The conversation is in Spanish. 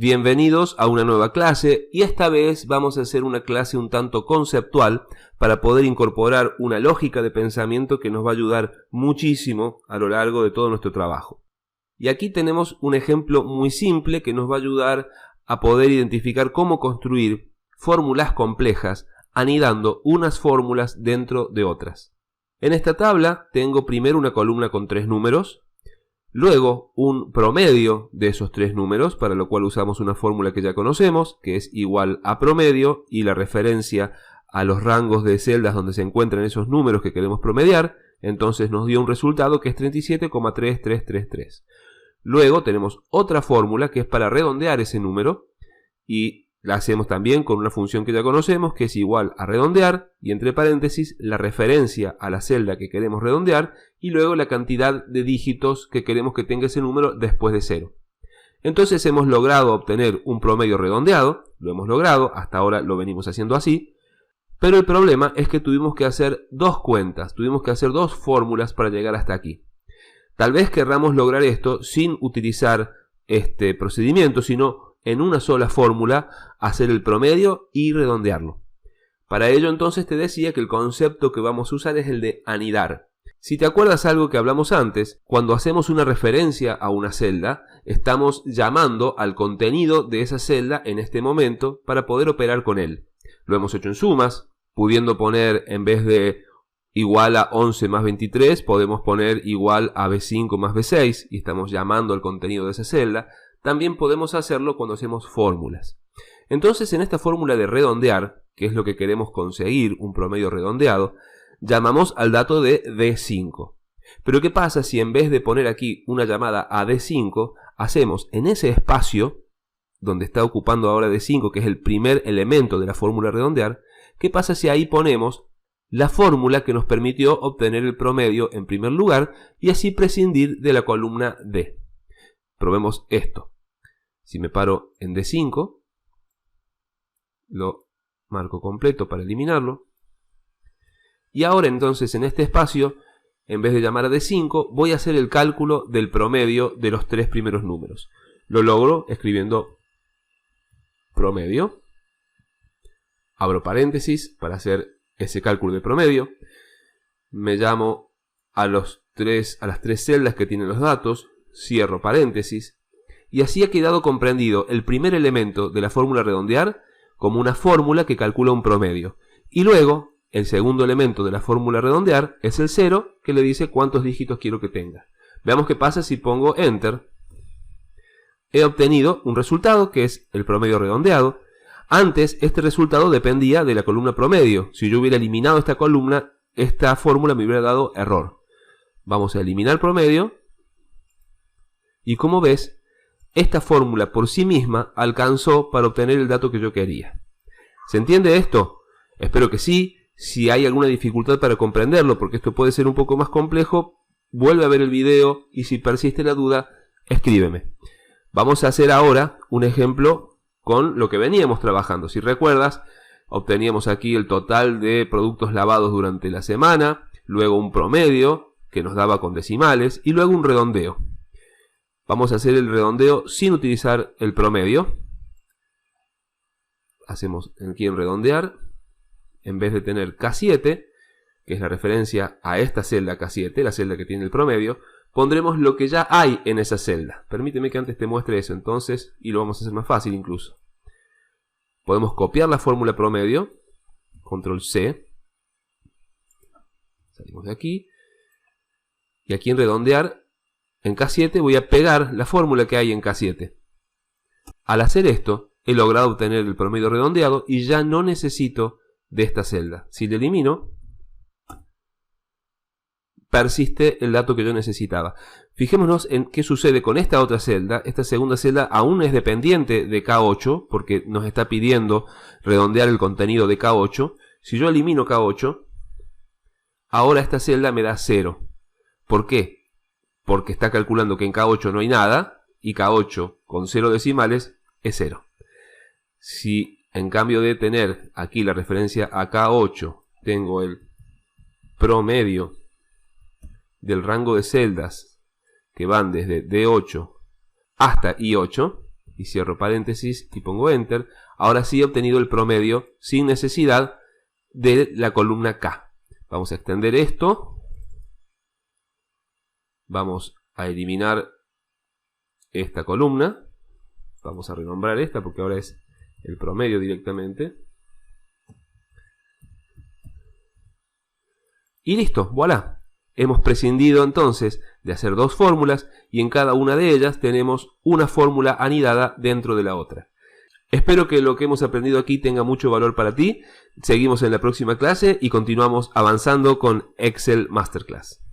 Bienvenidos a una nueva clase y esta vez vamos a hacer una clase un tanto conceptual para poder incorporar una lógica de pensamiento que nos va a ayudar muchísimo a lo largo de todo nuestro trabajo. Y aquí tenemos un ejemplo muy simple que nos va a ayudar a poder identificar cómo construir fórmulas complejas anidando unas fórmulas dentro de otras. En esta tabla tengo primero una columna con 3 números. Luego un promedio de esos 3 números, para lo cual usamos una fórmula que ya conocemos, que es igual a promedio y la referencia a los rangos de celdas donde se encuentran esos números que queremos promediar. Entonces nos dio un resultado que es 37,3333. Luego tenemos otra fórmula que es para redondear ese número y la hacemos también con una función que ya conocemos, que es igual a redondear y entre paréntesis la referencia a la celda que queremos redondear y luego la cantidad de dígitos que queremos que tenga ese número después de 0. Entonces hemos logrado obtener un promedio redondeado, lo hemos logrado, hasta ahora lo venimos haciendo así, pero el problema es que tuvimos que hacer dos cuentas, tuvimos que hacer dos fórmulas para llegar hasta aquí. Tal vez querramos lograr esto sin utilizar este procedimiento, sino en una sola fórmula hacer el promedio y redondearlo. Para ello entonces te decía que el concepto que vamos a usar es el de anidar. Si te acuerdas algo que hablamos antes, cuando hacemos una referencia a una celda, estamos llamando al contenido de esa celda en este momento para poder operar con él. Lo hemos hecho en sumas, pudiendo poner en vez de igual a 11 más 23, podemos poner igual a B5 más B6 y estamos llamando al contenido de esa celda. También podemos hacerlo cuando hacemos fórmulas. Entonces en esta fórmula de redondear, que es lo que queremos conseguir, un promedio redondeado, llamamos al dato de D5. Pero ¿qué pasa si en vez de poner aquí una llamada a D5, hacemos en ese espacio, donde está ocupando ahora D5, que es el primer elemento de la fórmula redondear, qué pasa si ahí ponemos la fórmula que nos permitió obtener el promedio en primer lugar y así prescindir de la columna D? Probemos esto. Si me paro en D5, lo marco completo para eliminarlo. Y ahora entonces en este espacio, en vez de llamar a D5, voy a hacer el cálculo del promedio de los 3 primeros números. Lo logro escribiendo promedio. Abro paréntesis para hacer ese cálculo de promedio. Me llamo a las 3 celdas que tienen los datos. Cierro paréntesis. Y así ha quedado comprendido el primer elemento de la fórmula redondear como una fórmula que calcula un promedio. Y luego, el segundo elemento de la fórmula redondear es el 0, que le dice cuántos dígitos quiero que tenga. Veamos qué pasa si pongo Enter. He obtenido un resultado que es el promedio redondeado. Antes, este resultado dependía de la columna promedio. Si yo hubiera eliminado esta columna, esta fórmula me hubiera dado error. Vamos a eliminar promedio. Y como ves, esta fórmula por sí misma alcanzó para obtener el dato que yo quería. ¿Se entiende esto? Espero que sí. Si hay alguna dificultad para comprenderlo, porque esto puede ser un poco más complejo, vuelve a ver el video y si persiste la duda, escríbeme. Vamos a hacer ahora un ejemplo con lo que veníamos trabajando. Si recuerdas, obteníamos aquí el total de productos lavados durante la semana, luego un promedio que nos daba con decimales y luego un redondeo. Vamos a hacer el redondeo sin utilizar el promedio. Hacemos aquí en redondear. En vez de tener K7, que es la referencia a esta celda K7, la celda que tiene el promedio, pondremos lo que ya hay en esa celda. Permíteme que antes te muestre eso entonces, y lo vamos a hacer más fácil incluso. Podemos copiar la fórmula promedio, control C. Salimos de aquí. Y aquí en redondear, en K7 voy a pegar la fórmula que hay en K7. Al hacer esto, he logrado obtener el promedio redondeado y ya no necesito de esta celda. Si le elimino, persiste el dato que yo necesitaba. Fijémonos en qué sucede con esta otra celda. Esta segunda celda aún es dependiente de K8 porque nos está pidiendo redondear el contenido de K8. Si yo elimino K8, ahora esta celda me da 0. ¿Por qué? Porque está calculando que en K8 no hay nada y K8 con 0 decimales es 0. Si en cambio de tener aquí la referencia a K8 tengo el promedio del rango de celdas que van desde D8 hasta I8, y cierro paréntesis y pongo Enter. Ahora sí he obtenido el promedio sin necesidad de la columna K. Vamos a extender esto. Vamos a eliminar esta columna. Vamos a renombrar esta porque ahora es el promedio directamente. Y listo, voilà. Hemos prescindido entonces de hacer dos fórmulas y en cada una de ellas tenemos una fórmula anidada dentro de la otra. Espero que lo que hemos aprendido aquí tenga mucho valor para ti. Seguimos en la próxima clase y continuamos avanzando con Excel Masterclass.